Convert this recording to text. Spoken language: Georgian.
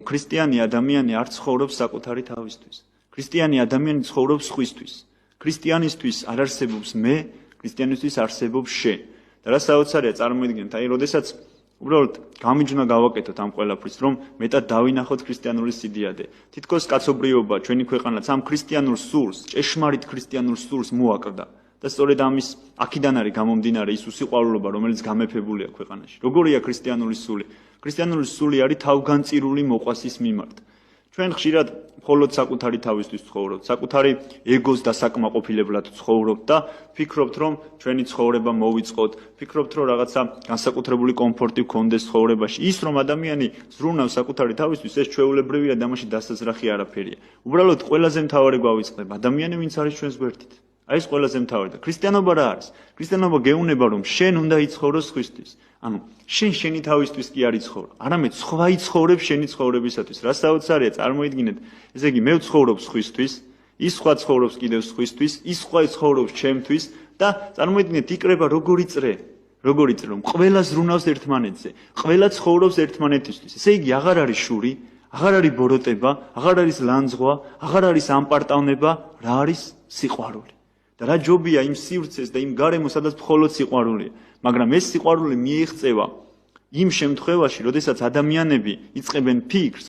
ქრისტიანი ადამიანი არ ცხოვრობს საკუთარი თავისთვის. ქრისტიანი ადამიანი ცხოვრობს სხვისთვის. ქრისტიანისთვის არ არსებობს მე, ქრისტიანისთვის არსებობს შე. და რა საოცარია წარმოიდგინეთ, აი, როდესაც უბრალოდ გამიჯვნა გავაკეთოთ ამ ყველაფრის, რომ მეტად დავინახოთ ქრისტიანული სიდიადე. თითქოს კაცობრიობა, ჩვენი ქვეყანაც ამ ქრისტიანულ სურს, ჭეშმარიტ ქრისტიანულ სურს მოაკლდა. და სწორედ ამის აქედან არის გამომდინარე ის უსიყვარულობა, რომელიც გამეფებულია ქვეყანაში. როგორია ქრისტიანული სული? ქრისტიანული სული არის თავგანწირული მოყვასის მიმართ. ჩვენ ხშირად მხოლოდ საკუთარი თავისთვის ცხოვრობთ, საკუთარი ეგოს დასაკმაყოფილებლად ცხოვრობთ და ფიქრობთ, რომ ჩვენი ცხოვრება მოვიწყოთ, ფიქრობთ, რომ რაღაცა განსაკუთრებული კომფორტი გქონდეს ცხოვრებაში. ის რომ ადამიანი ზრუნავს საკუთარი თავისთვის, ეს ჩვეულებრივია და ამაში დასაზრახი არაფერია. უბრალოდ ყველაზე მთავარი გვავიწყდება ადამიანი, ვინც არის ჩვენს გვერდით. აი ეს ყველაზე მთავარი და ქრისტიანობა რა არის? ქრისტიანობა გეუბნება, რომ შენ უნდა იცხოვროს სხვისთვის. ანუ შენ შენი თავისთვის კი არ იცხოვრო, არამედ სხვა იცხოვრებს შენი ცხოვრებისათვის. რა საოცარია, წარმოიდგინეთ, ესე იგი მე ვცხოვრობ სხვისთვის, ის სხვა ცხოვრობს კიდევ სხვისთვის, ის სხვა ცხოვრობს ჩემთვის და წარმოიდგინეთ, იკრება როგორი წრე, რომ ყველა ზრუნავს ერთმანეთზე, ყველა ცხოვრობს ერთმანეთისთვის. ესე იგი აღარ არის შური, აღარ არის ბოროტება, აღარ არის ლანძღვა, აღარ არის ამპარტავნება, რა არის სიყვარული. და რა ჯობია იმ სივრცეს და იმ გარემოს, სადაც მხოლოდ სიყვარულია. მაგრამ ეს სიყვარული მიიღწევა იმ შემთხვევაში, როდესაც ადამიანები იწყებენ ფიქრს,